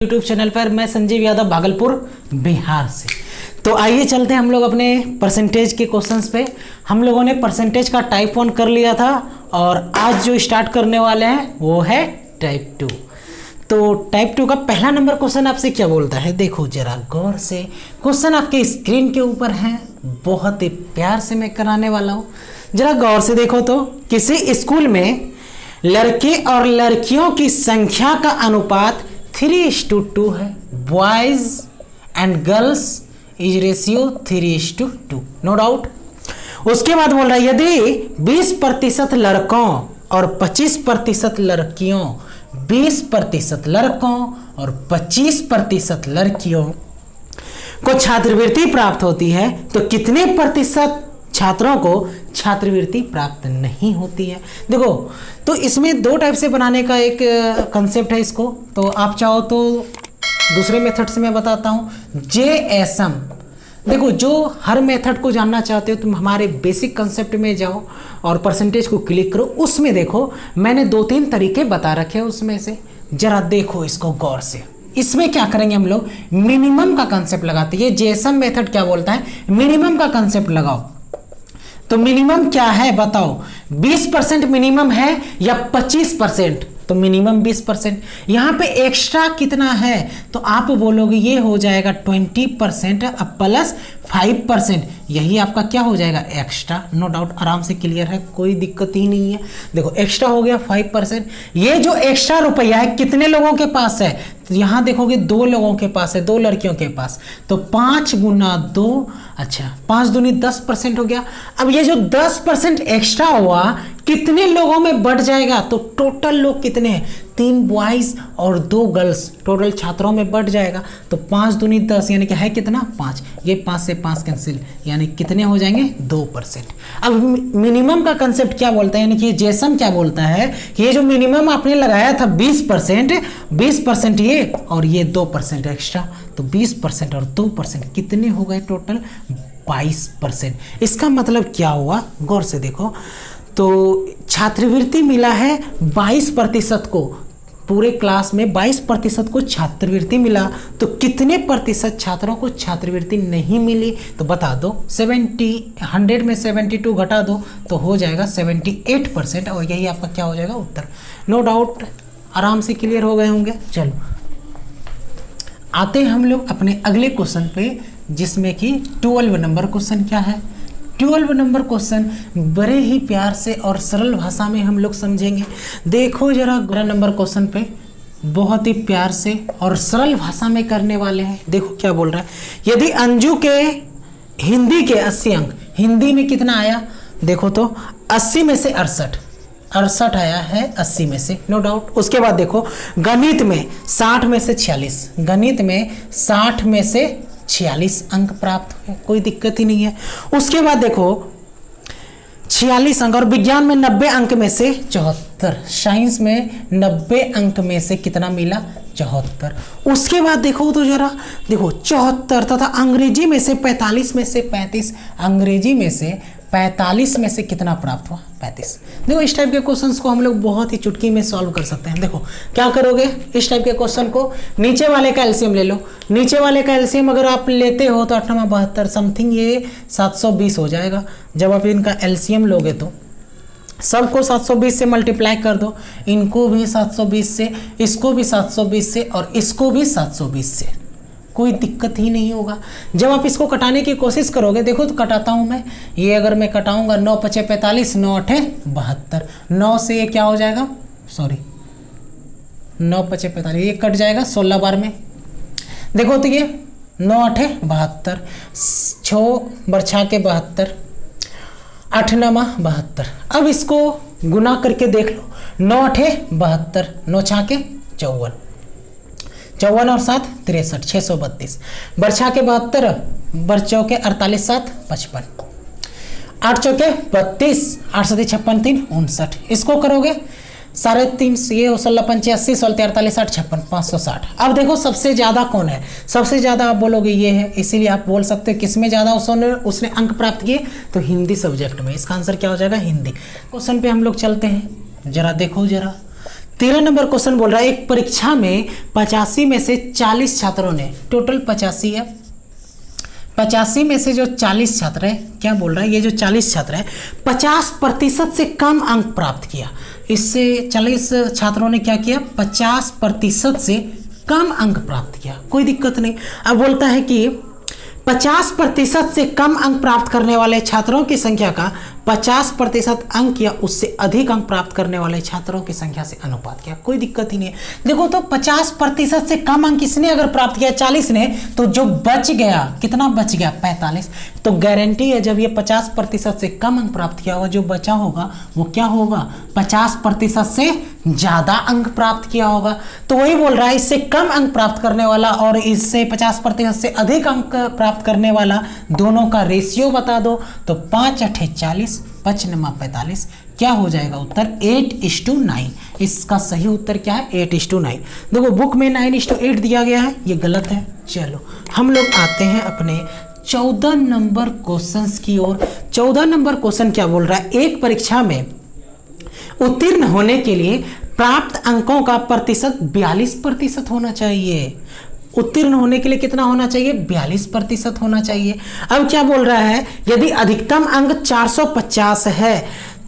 YouTube channel पर मैं संजीव यादव भागलपुर बिहार से। तो आइए चलते हैं हम लोग अपने परसेंटेज के क्वेश्चंस पे। हम लोगों ने परसेंटेज का टाइप 1 कर लिया था और आज जो स्टार्ट करने वाले हैं वो है टाइप 2। तो टाइप 2 का पहला नंबर क्वेश्चन आपसे क्या बोलता है, देखो जरा गौर से। क्वेश्चन आपके स्क्रीन के ऊपर है, बहुत ही प्यार से मैं कराने वाला हूँ, जरा गौर से देखो। तो किसी स्कूल में लड़के और लड़कियों की संख्या का अनुपात 3:2 है। Boys and girls is ratio 3:2, no doubt. उसके बाद बोल रहा है यदि 20% लड़कों और 25% लड़कियों, 20% लड़कों और 25% लड़कियों को छात्रवृत्ति प्राप्त होती है तो कितने प्रतिशत छात्रों को छात्रवृत्ति प्राप्त नहीं होती है। देखो तो इसमें दो टाइप से बनाने का एक कंसेप्ट है इसको। तो आप चाहो तो दूसरे मेथड से मैं बताता हूँ, JSM। देखो जो हर मेथड को जानना चाहते हो तुम हमारे बेसिक कंसेप्ट में जाओ और परसेंटेज को क्लिक करो। उसमें देखो मैंने 2-3 तरीके बता रखे हैं, उसमें से जरा देखो इसको गौर से। इसमें क्या करेंगे हम लोग, मिनिमम का कंसेप्ट लगाते हैं। ये JSM मेथड क्या बोलता है, मिनिमम का कंसेप्ट लगाओ। तो मिनिमम क्या है बताओ, 20% मिनिमम है या 25%? तो मिनिमम 20%। यहाँ पे एक्स्ट्रा कितना है तो आप बोलोगे ये हो जाएगा 20% अब प्लस 5%, यही आपका क्या हो जाएगा एक्स्ट्रा। नो डाउट आराम से क्लियर है, कोई दिक्कत ही नहीं है। देखो एक्स्ट्रा हो गया 5%। ये जो एक्स्ट्रा रुपया है कितने लोगों के पास है, तो यहाँ देखोगे 2 लोगों के पास है, 2 लड़कियों के पास। तो 5 गुना 2, अच्छा 5 दूनी 10% हो गया। अब ये जो 10% एक्स्ट्रा हुआ कितने लोगों में बढ़ जाएगा, तो टोटल लोग कितने हैं, 3 बॉयज और 2 गर्ल्स, टोटल छात्रों में बढ़ जाएगा। तो 5 दूनी 10 यानी कि है कितना 5, ये 5 से 5 कैंसिल, यानी कितने हो जाएंगे 2%। अब मिनिमम का कंसेप्ट क्या बोलता है, यानी कि JSM क्या बोलता है कि ये जो मिनिमम आपने लगाया था 20% ये और ये 2% एक्स्ट्रा, तो 20% और 2% कितने हो गए टोटल 22%। इसका मतलब क्या हुआ, गौर से देखो। तो छात्रवृत्ति मिला है 22% को, पूरे क्लास में 22% को छात्रवृत्ति मिला, तो कितने प्रतिशत छात्रों को छात्रवृत्ति नहीं मिली, तो बता दो। 100 में 72 घटा दो तो हो जाएगा 78%, और यही आपका क्या हो जाएगा उत्तर। नो डाउट आराम से क्लियर हो गए होंगे। चलो आते हैं हम लोग अपने अगले क्वेश्चन पे, जिसमें कि 12 नंबर क्वेश्चन क्या है। 12 नंबर क्वेश्चन बड़े ही प्यार से और सरल भाषा में हम लोग समझेंगे। देखो जरा 12 नंबर क्वेश्चन पे बहुत ही प्यार से और सरल भाषा में करने वाले हैं। देखो क्या बोल रहा है, यदि अंजू के हिंदी के 80 अंक, हिंदी में कितना आया देखो तो 80 में से 68 आया है 80 में से, नो डाउट। उसके बाद देखो गणित में 60 में से 46, गणित में 60 में से 46 अंक प्राप्त हुए, कोई दिक्कत ही नहीं है। उसके बाद देखो 46 अंक, और विज्ञान में 90 अंक में से 74, साइंस में 90 अंक में से कितना मिला 74। उसके बाद देखो तो जरा देखो 74 तथा अंग्रेजी में से 45 में से 35, अंग्रेजी में से 45 में से कितना प्राप्त हुआ 35। देखो इस टाइप के क्वेश्चंस को हम लोग बहुत ही चुटकी में सॉल्व कर सकते हैं। देखो क्या करोगे, इस टाइप के क्वेश्चन को नीचे वाले का एलसीएम ले लो। नीचे वाले का एलसीएम अगर आप लेते हो तो 8 72 समथिंग ये 720 हो जाएगा। जब आप इनका एलसीएम लोगे तो सबको 720 से मल्टीप्लाई कर दो, इनको भी 720 से, इसको भी 720 से और इसको भी 720 से, कोई दिक्कत ही नहीं होगा। जब आप इसको कटाने की कोशिश करोगे, देखो तो कटाता हूं मैं, ये अगर मैं कटाऊंगा 9 × 5 = 45, 9 × 8 = 72, 9 से ये क्या हो जाएगा, सॉरी 9 × 5 = 45, ये कट जाएगा 16 बार में। देखो तो ये 9 × 8 = 72, 6 बरछा के 72, 8 × 9 = 72। अब इसको गुना करके देख लो, 9 × 8 = 72, 9 × 6 = 54, 54 और 7 = 63, 632, बरछा के 72, बरचौ के 48, 7 = 55, 8 चौके 32, 8 7 = 56, 3 = 59। इसको करोगे 3.5, ये 16 × 5 = 80, 16 × 48 = 60, 56, 560। अब देखो सबसे ज़्यादा कौन है, सबसे ज़्यादा आप बोलोगे ये है, इसीलिए आप बोल सकते हो किसमें ज़्यादा उसने अंक प्राप्त किए, तो हिंदी सब्जेक्ट में। इसका आंसर क्या हो जाएगा हिंदी। क्वेश्चन पे हम लोग चलते हैं, जरा देखो जरा 13 नंबर क्वेश्चन बोल रहा है एक परीक्षा में 85 में से 40 छात्रों ने, टोटल 85 है, 85 में से जो 40 छात्र है, क्या बोल रहा है, ये जो 40 छात्र है 50% से कम अंक प्राप्त किया। इससे 40 छात्रों ने क्या किया, 50% से कम अंक प्राप्त किया, कोई दिक्कत नहीं। अब बोलता है कि 50% से कम अंक प्राप्त करने वाले छात्रों की संख्या का 50% अंक या उससे अधिक अंक प्राप्त करने वाले छात्रों की संख्या से अनुपात किया, कोई दिक्कत ही नहीं है। देखो तो 50% से कम अंक किसने अगर प्राप्त किया, 40 ने, तो जो बच गया, कितना बच गया, 45। तो गारंटी है जब ये 50% से कम अंक प्राप्त किया होगा, जो बचा होगा वो क्या होगा, 50% से ज्यादा अंक प्राप्त किया होगा। तो वही बोल रहा है इससे कम अंक प्राप्त करने वाला और इससे 50% से अधिक अंक प्राप्त करने वाला दोनों का रेशियो बता दो। तो 5 × 8 = 40, 5 × 9 = 45, क्या हो जाएगा उत्तर 8:9। इसका सही उत्तर क्या है, 8:9। देखो बुक में 9:8 दिया गया है, ये गलत है। चलो हम लोग आते हैं अपने 14 नंबर क्वेश्चन की ओर। 14 नंबर क्वेश्चन क्या बोल रहा है, एक परीक्षा में उत्तीर्ण होने के लिए प्राप्त अंकों का प्रतिशत 42% होना चाहिए। उत्तीर्ण होने के लिए कितना होना चाहिए, 42% होना चाहिए। अब क्या बोल रहा है, यदि अधिकतम अंक 450 है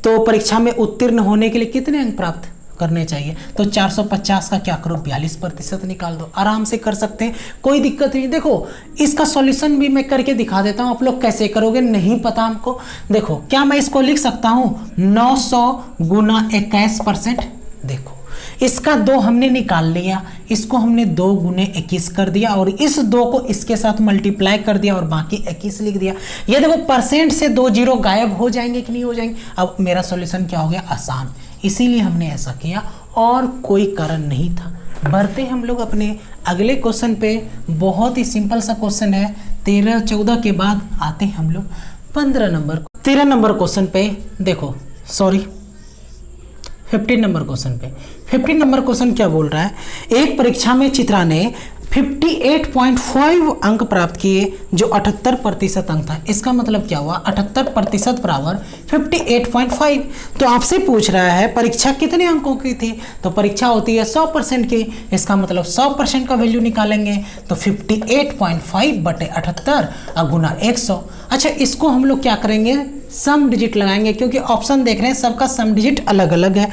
तो परीक्षा में उत्तीर्ण होने के लिए कितने अंक प्राप्त करने चाहिए। तो 450 का क्या करो, 42% निकाल दो, आराम से कर सकते हैं, कोई दिक्कत नहीं। देखो इसका सॉल्यूशन भी मैं करके दिखा देता हूं, आप लोग कैसे करोगे नहीं पता हमको। देखो क्या मैं इसको लिख सकता हूं, 900 × 21%। देखो इसका 2 हमने निकाल लिया, इसको हमने 2 × 21 कर दिया और इस 2 को इसके साथ मल्टीप्लाई कर दिया और बाकी 21 लिख दिया। ये देखो परसेंट से 2 जीरो गायब हो जाएंगे कि नहीं हो जाएंगे। अब मेरा सॉल्यूशन क्या हो गया, आसान, इसीलिए हमने ऐसा किया और कोई कारण नहीं था। बढ़ते हम लोग अपने अगले क्वेश्चन पे। बहुत ही सिंपल सा क्वेश्चन है, 13-14 के बाद आते हैं हम लोग 13 नंबर क्वेश्चन पे। देखो सॉरी 15 नंबर क्वेश्चन पे। 15 नंबर क्वेश्चन क्या बोल रहा है, एक परीक्षा में चित्रा ने 58.5 अंक प्राप्त किए जो 78% अंक था। इसका मतलब क्या हुआ, 78% बराबर 58.5। तो आपसे पूछ रहा है परीक्षा कितने अंकों की थी, तो परीक्षा होती है 100% की। इसका मतलब 100% का वैल्यू निकालेंगे तो 58.5 बटे 78 और गुना 100। अच्छा इसको हम लोग क्या करेंगे, सम डिजिट लगाएंगे, क्योंकि ऑप्शन देख रहे हैं सबका सम डिजिट अलग अलग है।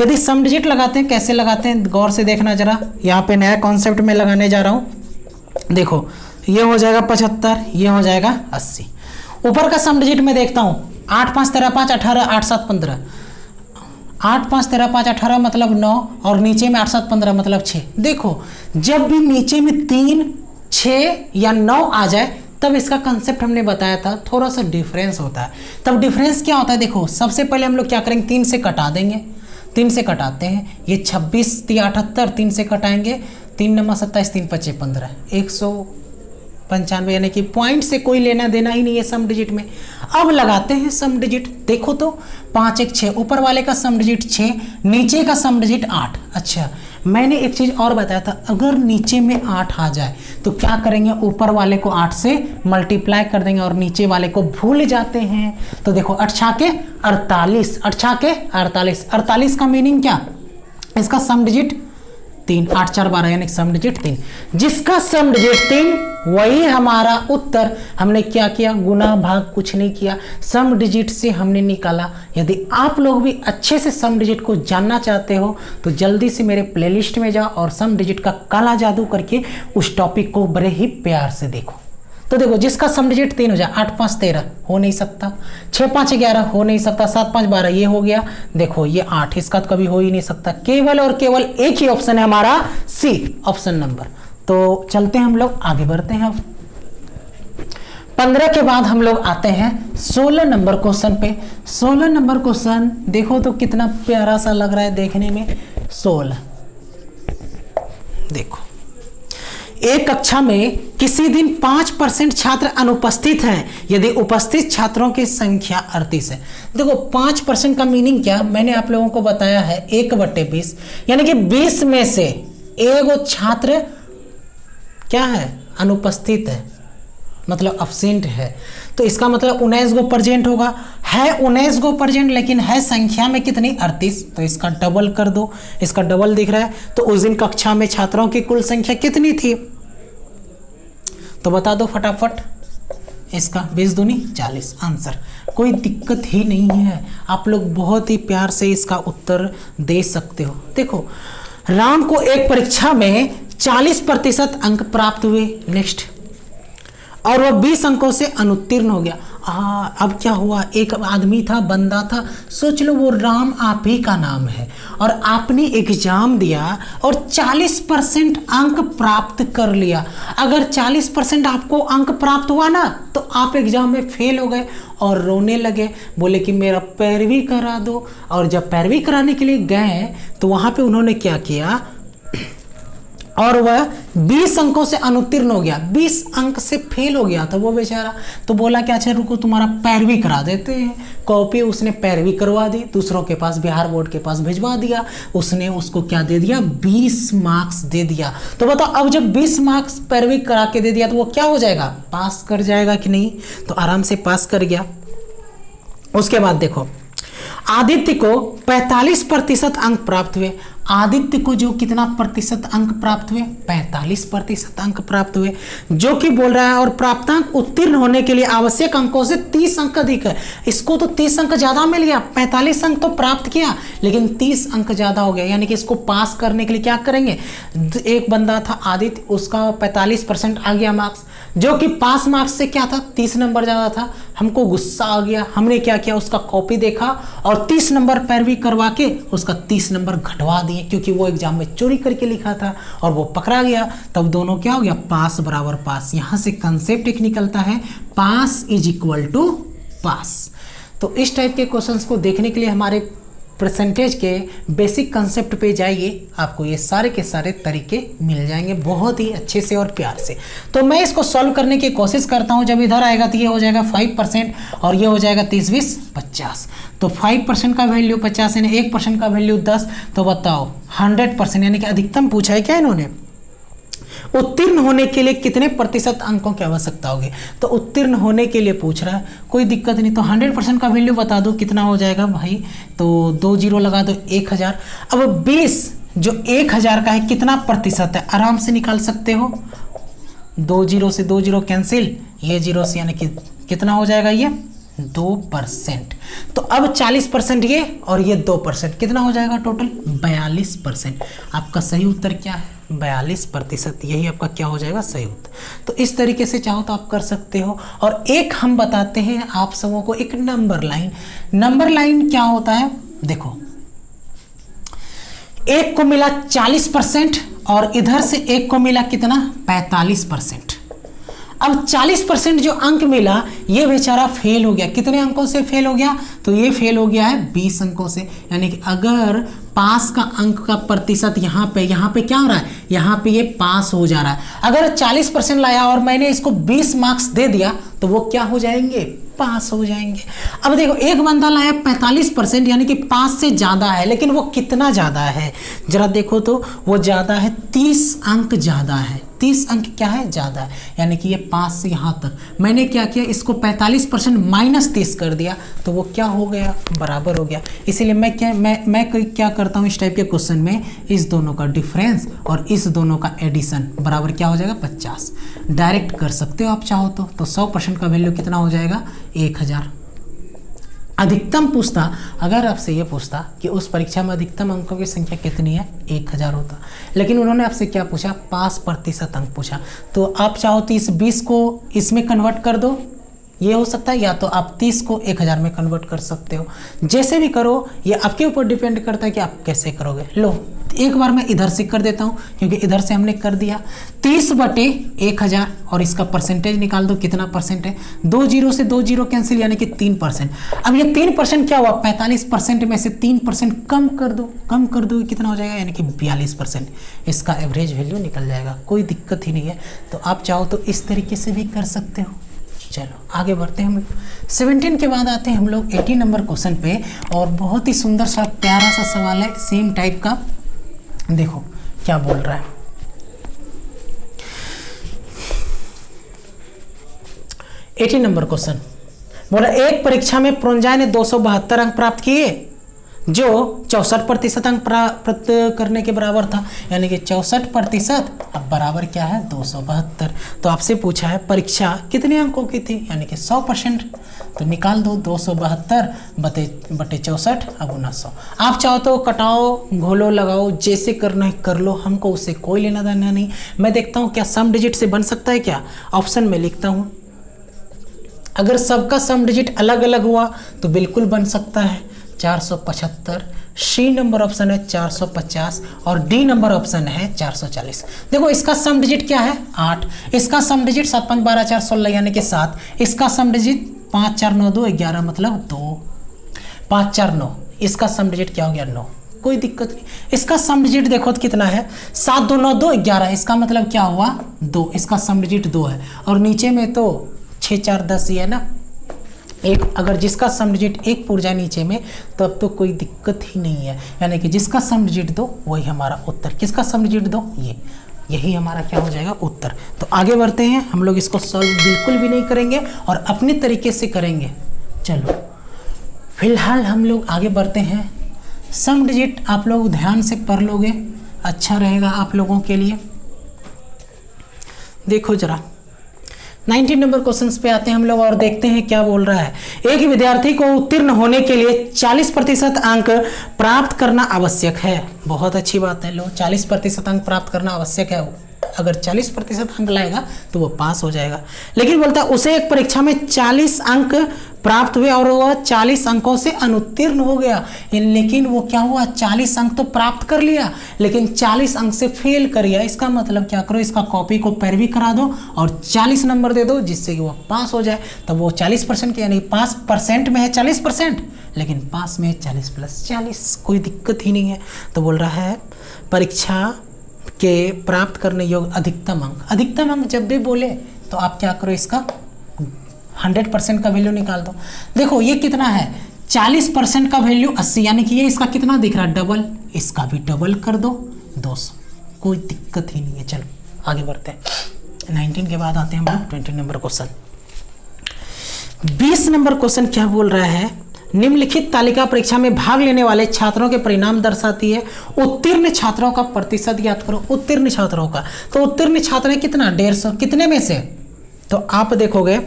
यदि सम डिजिट लगाते हैं, कैसे लगाते हैं गौर से देखना जरा, यहाँ पे नया कॉन्सेप्ट में लगाने जा रहा हूँ। देखो ये हो जाएगा 75, ये हो जाएगा 80। ऊपर का सम डिजिट में देखता हूँ, 8 5 13 5 18 8 7 15, 8 5 13 5 18 मतलब 9 और नीचे में 8 7 15 मतलब 6। देखो जब भी नीचे में 3 6 या 9 आ जाए तब इसका कंसेप्ट हमने बताया था, थोड़ा सा डिफरेंस होता है। तब डिफरेंस क्या होता है, देखो सबसे पहले हम लोग क्या करेंगे, 3 से कटा देंगे, 3 से कटाते हैं, ये 26 × 78, 3 से कटाएंगे, 3 × 9 = 27, 3 × 5 = 15, 195, यानी कि पॉइंट से कोई लेना देना ही नहीं है सम डिजिट में। अब लगाते हैं सम डिजिट, देखो तो 5 1 6, ऊपर वाले का सम डिजिट 6, नीचे का सम डिजिट 8। अच्छा मैंने एक चीज़ और बताया था, अगर नीचे में 8 आ जाए तो क्या करेंगे, ऊपर वाले को 8 से मल्टीप्लाई कर देंगे और नीचे वाले को भूल जाते हैं। तो देखो 8 × 6 = 48, 8 × 6 = 48, 48 का मीनिंग क्या, इसका सम डिजिट 3, 8 4 12 यानी सम डिजिट 3। जिसका सम डिजिट 3 वही हमारा उत्तर। हमने क्या किया, गुना भाग कुछ नहीं किया, सम डिजिट से हमने निकाला। यदि आप लोग भी अच्छे से सम डिजिट को जानना चाहते हो तो जल्दी से मेरे प्लेलिस्ट में जाओ और सम डिजिट का काला जादू करके उस टॉपिक को बड़े ही प्यार से देखो। तो देखो जिसका सम डिजिट 3 हो जाए, 8 5 13 हो नहीं सकता, 6 5 11 हो नहीं सकता, 7 5 12 ये हो गया, देखो ये 8, इसका तो कभी हो ही नहीं सकता। केवल और केवल एक ही ऑप्शन है हमारा, सी ऑप्शन नंबर। तो चलते हैं हम लोग आगे बढ़ते हैं। अब 15 के बाद हम लोग आते हैं 16 नंबर क्वेश्चन पे। 16 नंबर क्वेश्चन देखो तो कितना प्यारा सा लग रहा है देखने में। 16 देखो, एक कक्षा में किसी दिन 5% छात्र अनुपस्थित हैं यदि उपस्थित छात्रों की संख्या 38 है। देखो 5% का मीनिंग क्या, मैंने आप लोगों को बताया है 1/20, यानी कि 20 में से एगो छात्र क्या है, अनुपस्थित है। मतलब अब्सेंट है, तो इसका मतलब 19 गो प्रेजेंट होगा। है 19 गो प्रेजेंट, लेकिन है संख्या में कितनी 38, तो इसका डबल कर दो, इसका डबल दिख रहा है। तो उस दिन कक्षा में छात्रों की कुल संख्या कितनी थी, तो बता दो फटाफट। इसका 20 दूनी 40 आंसर। कोई दिक्कत ही नहीं है, आप लोग बहुत ही प्यार से इसका उत्तर दे सकते हो। देखो, राम को एक परीक्षा में 40% अंक प्राप्त हुए, नेक्स्ट, और वह 20 अंकों से अनुत्तीर्ण हो गया। अब क्या हुआ, एक आदमी था, बंदा था, सोच लो वो राम आप ही का नाम है, और आपने एग्जाम दिया और 40% अंक प्राप्त कर लिया। अगर 40% आपको अंक प्राप्त हुआ ना, तो आप एग्जाम में फेल हो गए और रोने लगे, बोले कि मेरा पैरवी करा दो। और जब पैरवी कराने के लिए गए तो वहां पे उन्होंने क्या किया, और वह 20 अंकों से अनुत्तीर्ण हो गया, 20 अंक से फेल हो गया था वो बेचारा। तो बोला कि अच्छा रुको, तुम्हारा पैरवी करा देते हैं। कॉपी उसने पैरवी करवा दी, दूसरों के पास, बिहार बोर्ड के पास भिजवा दिया। उसने उसको क्या दे दिया, 20 मार्क्स दे दिया। तो बताओ, अब जब 20 मार्क्स पैरवी करा के दे दिया तो वो क्या हो जाएगा, पास कर जाएगा कि नहीं? तो आराम से पास कर गया। उसके बाद देखो, आदित्य को 45% अंक प्राप्त हुए। आदित्य को जो कितना प्रतिशत अंक प्राप्त हुए, 45% अंक प्राप्त हुए, जो कि बोल रहा है और प्राप्तांक उत्तीर्ण होने के लिए आवश्यक अंकों से 30 अंक अधिक है। इसको तो 30 अंक ज्यादा मिल गया, 45 अंक तो प्राप्त किया लेकिन 30 अंक ज्यादा हो गया, यानी कि इसको पास करने के लिए क्या करेंगे। एक बंदा था आदित्य, उसका 45% आ गया मार्क्स, जो कि पास मार्क्स से क्या था, 30 नंबर ज्यादा था। हमको गुस्सा आ गया, हमने क्या किया, उसका कॉपी देखा और 30 नंबर पैरवी करवा के उसका 30 नंबर घटवा दिए, क्योंकि वो एग्जाम में चोरी करके लिखा था और वो पकड़ा गया। तब दोनों क्या हो गया, पास बराबर पास। यहां से कंसेप्ट एक निकलता है, पास इज इक्वल टू पास। तो इस टाइप के क्वेश्चंस को देखने के लिए हमारे परसेंटेज के बेसिक कंसेप्ट पे जाइए, आपको ये सारे के सारे तरीके मिल जाएंगे बहुत ही अच्छे से और प्यार से। तो मैं इसको सॉल्व करने की कोशिश करता हूँ। जब इधर आएगा तो ये हो जाएगा 5% और ये हो जाएगा 30, 20, 50। तो 5% का वैल्यू 50 यानी 1% का वैल्यू 10। तो बताओ 100% यानी कि अधिकतम पूछा है क्या इन्होंने, उत्तीर्ण होने के लिए कितने प्रतिशत अंकों की आवश्यकता होगी। तो उत्तीर्ण होने के लिए पूछ रहा है, कोई दिक्कत नहीं। तो 100% का वैल्यू बता दो कितना हो जाएगा भाई, तो 2 जीरो लगा दो, 1000। अब 20 जो 1000 का है कितना प्रतिशत है, आराम से निकाल सकते हो। 2 जीरो से 2 जीरो कैंसिल, ये जीरो से यानी कि कितना हो जाएगा, ये 2%। तो अब 40% ये और ये 2%, कितना हो जाएगा टोटल 42%। आपका सही उत्तर क्या है, 42%। यही आपका क्या हो जाएगा, सही उत्तर। तो इस तरीके से चाहो तो आप कर सकते हो। और एक हम बताते हैं आप सबों को, एक नंबर लाइन। नंबर लाइन क्या होता है, देखो, एक को मिला 40% और इधर से एक को मिला कितना, 45%। अब 40% जो अंक मिला, ये बेचारा फेल हो गया। कितने अंकों से फेल हो गया, तो ये फेल हो गया है 20 अंकों से। यानी कि अगर पास का अंक का प्रतिशत यहाँ पे क्या हो रहा है, यहाँ पे ये पास हो जा रहा है। अगर 40% लाया और मैंने इसको 20 मार्क्स दे दिया तो वो क्या हो जाएंगे, पास हो जाएंगे। अब देखो, एक बंदा लाया 45% यानी कि पास से ज्यादा है, लेकिन वो कितना ज्यादा है जरा देखो तो, वो ज्यादा है 30 अंक ज्यादा है। 30 अंक क्या है, ज्यादा है, यानी कि ये 5 से यहाँ तक। मैंने क्या किया, इसको 45% माइनस 30 कर दिया, तो वो क्या हो गया, बराबर हो गया। इसीलिए मैं क्या करता हूँ इस टाइप के क्वेश्चन में, इस दोनों का डिफरेंस और इस दोनों का एडिशन बराबर क्या हो जाएगा, 50। डायरेक्ट कर सकते हो आप चाहो तो 100% का वैल्यू कितना हो जाएगा, 1000। अधिकतम पूछता, अगर आपसे ये पूछता कि उस परीक्षा में अधिकतम अंकों की संख्या कितनी है, 1000 होता। लेकिन उन्होंने आपसे क्या पूछा, 5% अंक पूछा। तो आप चाहो तो इस 20 को इसमें कन्वर्ट कर दो, ये हो सकता है, या तो आप 30 को 1000 में कन्वर्ट कर सकते हो। जैसे भी करो, ये आपके ऊपर डिपेंड करता है कि आप कैसे करोगे। लो, एक बार मैं इधर से कर देता हूँ, क्योंकि इधर से हमने कर दिया 30/1000 और इसका परसेंटेज निकाल दो, कितना परसेंट है, 2 जीरो से 2 जीरो कैंसिल, यानी कि 3%। अब ये 3% क्या हुआ, 45% में से 3% कम कर दो, कितना हो जाएगा, यानी कि 42%। इसका एवरेज वैल्यू निकल जाएगा, कोई दिक्कत ही नहीं है। तो आप चाहो तो इस तरीके से भी कर सकते हो। चलो आगे बढ़ते हैं हम लोग। 17 के बाद आते हैं हम लोग 18 नंबर क्वेश्चन पे, और बहुत ही सुंदर सा प्यारा सा सवाल है, सेम टाइप का। देखो क्या बोल रहा है, 18 नंबर क्वेश्चन बोला एक परीक्षा में प्रोंजाय ने 272 अंक प्राप्त किए जो 64% अंक प्राप्त करने के बराबर था, यानी कि 64% अब बराबर क्या है 272। तो आपसे पूछा है परीक्षा कितने अंकों की थी, यानी कि 100%। तो निकाल दो 272 बटे 64 अब 900। आप चाहो तो कटाओ घोलो लगाओ जैसे करना है कर लो, हमको उससे कोई लेना देना नहीं। मैं देखता हूँ क्या सम डिजिट से बन सकता है क्या, ऑप्शन में लिखता हूँ। अगर सबका सम डिजिट अलग अलग हुआ तो बिल्कुल बन सकता है 475, सी नंबर ऑप्शन है 450 और डी नंबर ऑप्शन है 440। देखो इसका सम डिजिट क्या है 8, इसका सम डिजिट 7 5 12 4 16 यानी कि 7, इसका सम डिजिट 5 4 9 2 11 मतलब 2, 5 4 9, इसका सम डिजिट क्या हो गया 9, कोई दिक्कत नहीं। इसका सम डिजिट देखो तो कितना है 7 2 9 2 11, इसका मतलब क्या हुआ 2, इसका सम डिजिट 2 है। और नीचे में तो 6 4 10 ही है ना, एक अगर जिसका सम डिजिट एक पूर जाए नीचे में तब तो कोई दिक्कत ही नहीं है, यानी कि जिसका सम डिजिट 2 वही हमारा उत्तर। किसका सम डिजिट 2 यही हमारा क्या हो जाएगा उत्तर। तो आगे बढ़ते हैं, हम लोग इसको सॉल्व बिल्कुल भी नहीं करेंगे और अपने तरीके से करेंगे। चलो फिलहाल हम लोग आगे बढ़ते हैं। सम डिजिट आप लोग ध्यान से पढ़ लोगे अच्छा रहेगा आप लोगों के लिए। देखो जरा 19 नंबर क्वेश्चंस पे आते हैं हम लोग और देखते हैं क्या बोल रहा है। एक विद्यार्थी को उत्तीर्ण होने के लिए 40% अंक प्राप्त करना आवश्यक है। बहुत अच्छी बात है, लो 40% अंक प्राप्त करना आवश्यक है। अगर 40% अंक लाएगा तो वो पास हो जाएगा। लेकिन बोलता है उसे एक परीक्षा में 40 अंक प्राप्त हुए और वह 40 अंकों से अनुत्तीर्ण हो गया। लेकिन वो क्या हुआ 40 अंक तो प्राप्त कर लिया लेकिन 40 अंक से फेल कर गया। इसका मतलब क्या करो, इसका कॉपी को पैरवी करा दो और 40 नंबर दे दो जिससे कि वो पास हो जाए। तब वो 40% के, यानी पास परसेंट में है 40%, लेकिन पास में 40 + 40, कोई दिक्कत ही नहीं है। तो बोल रहा है परीक्षा के प्राप्त करने योग्य अधिकतम अंक। अधिकतम अंक जब भी बोले तो आप क्या करो, इसका 100% का वैल्यू निकाल दो। देखो ये कितना है 40% का वैल्यू 80, यानी कि ये इसका कितना दिख रहा है डबल, इसका भी डबल कर दो 200, कोई दिक्कत ही नहीं है। चलो आगे बढ़ते हैं। 19 के बाद आते हैं हम लोग 20 नंबर क्वेश्चन। 20 नंबर क्वेश्चन क्या बोल रहा है, निम्नलिखित तालिका परीक्षा में भाग लेने वाले छात्रों के परिणाम दर्शाती है। उत्तीर्ण छात्रों का प्रतिशत ज्ञात करो। उत्तीर्ण छात्रों का, तो उत्तीर्ण छात्र है कितना 150, कितने में से, तो आप देखोगे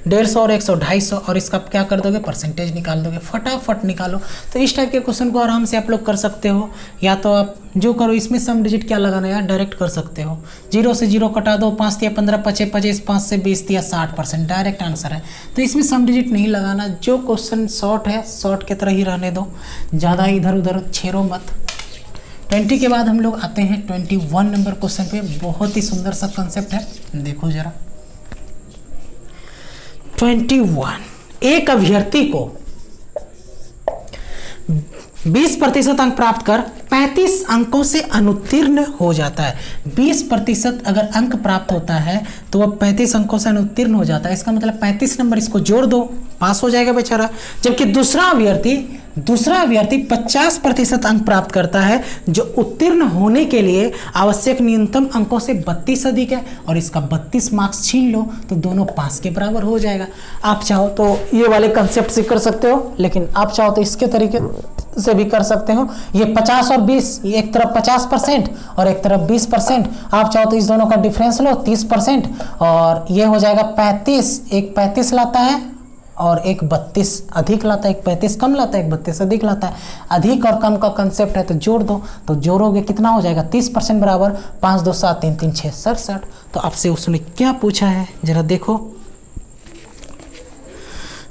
150 और 100 250 और इसका क्या कर दोगे परसेंटेज निकाल दोगे, फटाफट निकालो। तो इस टाइप के क्वेश्चन को आराम से आप लोग कर सकते हो। या तो आप जो करो इसमें सम डिजिट क्या लगाना है यार, डायरेक्ट कर सकते हो। 0 से 0 कटा दो, 5 या 15 25 25, 5 से 20 या 60%, डायरेक्ट आंसर है। तो इसमें सम डिजिट नहीं लगाना। जो क्वेश्चन शॉर्ट है शॉर्ट की तरह ही रहने दो, ज़्यादा इधर उधर छेड़ो मत। 20 के बाद हम लोग आते हैं 21 नंबर क्वेश्चन पे। बहुत ही सुंदर सा कंसेप्ट है, देखो जरा। 21, एक अभ्यर्थी को 20% अंक प्राप्त कर 35 अंकों से अनुत्तीर्ण हो जाता है। 20% अगर अंक प्राप्त होता है तो वह 35 अंकों से अनुत्तीर्ण हो जाता है। इसका मतलब 35 नंबर इसको जोड़ दो, पास हो जाएगा बेचारा। जबकि दूसरा अभ्यर्थी 50% अंक प्राप्त करता है, जो उत्तीर्ण होने के लिए आवश्यक न्यूनतम अंकों से 32 अधिक है, और इसका 32 मार्क्स छीन लो तो दोनों पास के बराबर हो जाएगा। आप चाहो तो ये वाले कंसेप्ट से कर सकते हो, लेकिन आप चाहो तो इसके तरीके से भी कर सकते हो। ये 50 और 20, एक तरफ 50% और एक तरफ 20%। आप चाहो तो इस दोनों का डिफरेंस लो 30%, और ये हो जाएगा 35। एक 35 लाता है और एक 32 अधिक लाता है, एक 35 कम लाता है, एक 32 अधिक लाता है। अधिक और कम का कंसेप्ट है तो जोड़ दो, तो जोड़ोगे कितना हो जाएगा 30% बराबर 5 2 7 3 3 6 67। तो आपसे उसने क्या पूछा है जरा देखो।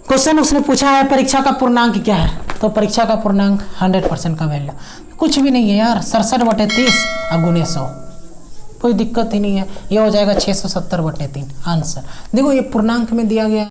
क्वेश्चन उसने पूछा है परीक्षा का पूर्णांक क्या है, तो परीक्षा का पूर्णांक 100% का वैल्यू कुछ भी नहीं है यार, 67/30 × 100, कोई दिक्कत ही नहीं है। ये हो जाएगा 670/3 आंसर। देखो ये पूर्णांक में दिया गया।